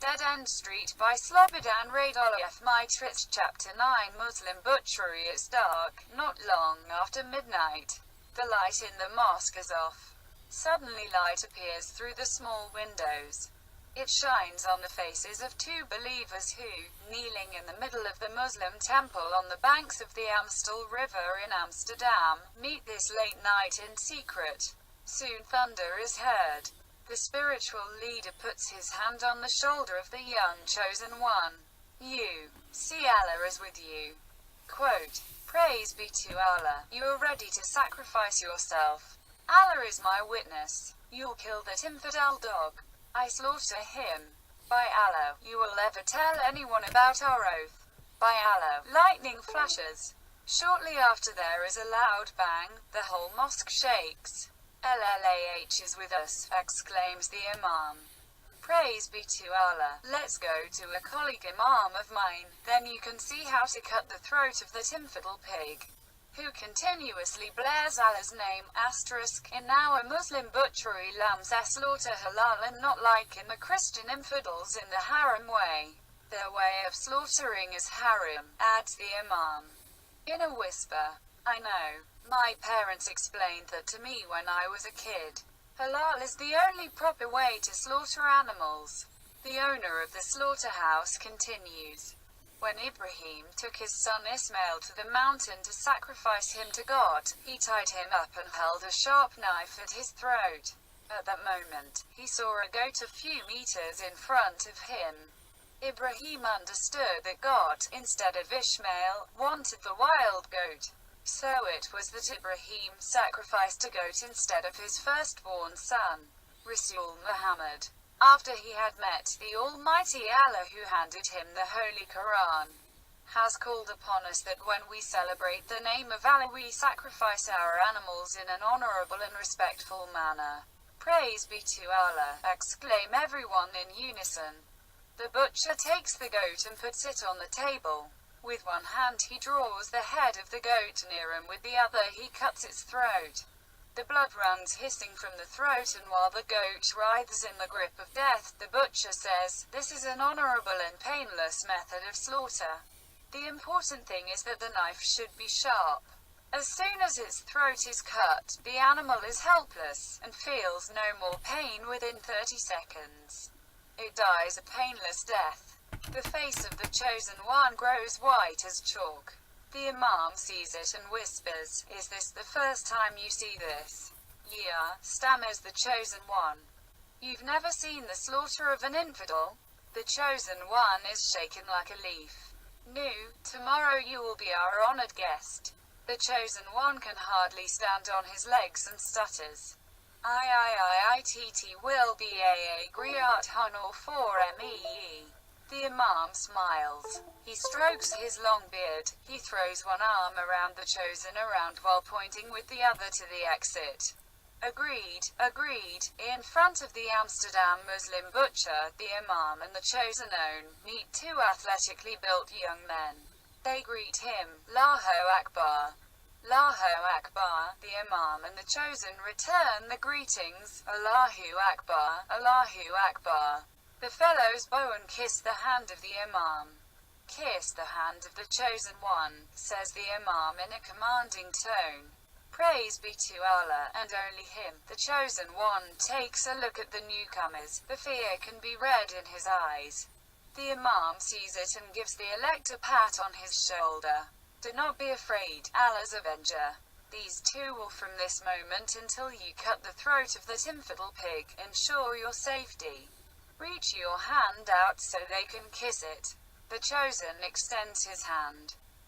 Dead End Street by Slobodan Radojev Mitrich. Chapter 9. Muslim butchery. It's dark, not long after midnight. The light in the mosque is off. Suddenly light appears through the small windows. It shines on the faces of two believers who, kneeling in the middle of the Muslim temple on the banks of the Amstel River in Amsterdam, meet this late night in secret. Soon thunder is heard. The spiritual leader puts his hand on the shoulder of the young chosen one. "You see, Allah is with you." Quote, "Praise be to Allah, you are ready to sacrifice yourself. Allah is my witness. You'll kill that infidel dog. I slaughter him. By Allah, you will never tell anyone about our oath. By Allah." Lightning flashes. Shortly after there is a loud bang. The whole mosque shakes. "Allah is with us," exclaims the Imam. "Praise be to Allah. Let's go to a colleague Imam of mine, then you can see how to cut the throat of that infidel pig, who continuously blares Allah's name, *. In our Muslim butchery, lambs are slaughter halal and not like in the Christian infidels in the haram way. Their way of slaughtering is haram," adds the Imam. In a whisper, "I know. My parents explained that to me when I was a kid. Halal is the only proper way to slaughter animals." The owner of the slaughterhouse continues. "When Ibrahim took his son Ismail to the mountain to sacrifice him to God, he tied him up and held a sharp knife at his throat. At that moment, he saw a goat a few meters in front of him. Ibrahim understood that God, instead of Ishmael, wanted the wild goat. So it was that Ibrahim sacrificed a goat instead of his firstborn son, Rasul Muhammad, after he had met the Almighty Allah, who handed him the Holy Quran, has called upon us that when we celebrate the name of Allah we sacrifice our animals in an honorable and respectful manner. Praise be to Allah," exclaim everyone in unison. The butcher takes the goat and puts it on the table. With one hand he draws the head of the goat near him, with the other he cuts its throat. The blood runs hissing from the throat, and while the goat writhes in the grip of death, the butcher says, "This is an honorable and painless method of slaughter. The important thing is that the knife should be sharp. As soon as its throat is cut, the animal is helpless, and feels no more pain within 30 seconds. It dies a painless death. The face of the chosen one grows white as chalk. The Imam sees it and whispers, "Is this the first time you see this?" "Yeah," stammers the chosen one. "You've never seen the slaughter of an infidel?" The chosen one is shaken like a leaf. "No, tomorrow you will be our honored guest." The chosen one can hardly stand on his legs and stutters, "I will be a griat honor for me." The Imam smiles. He strokes his long beard. He throws one arm around the chosen around while pointing with the other to the exit. Agreed, agreed. In front of the Amsterdam Muslim butcher, the Imam and the chosen one meet two athletically built young men. They greet him, "Allahu Akbar." "Allahu Akbar." The Imam and the chosen return the greetings, "Allahu Akbar, Allahu Akbar." The fellows bow and kiss the hand of the Imam. "Kiss the hand of the chosen one," says the Imam in a commanding tone. Praise be to Allah, and only Him. The chosen one takes a look at the newcomers. The fear can be read in his eyes. The Imam sees it and gives the elect a pat on his shoulder. "Do not be afraid, Allah's avenger. These two will from this moment until you cut the throat of that infidel pig, ensure your safety. Reach your hand out so they can kiss it." The chosen extends his hand. ****.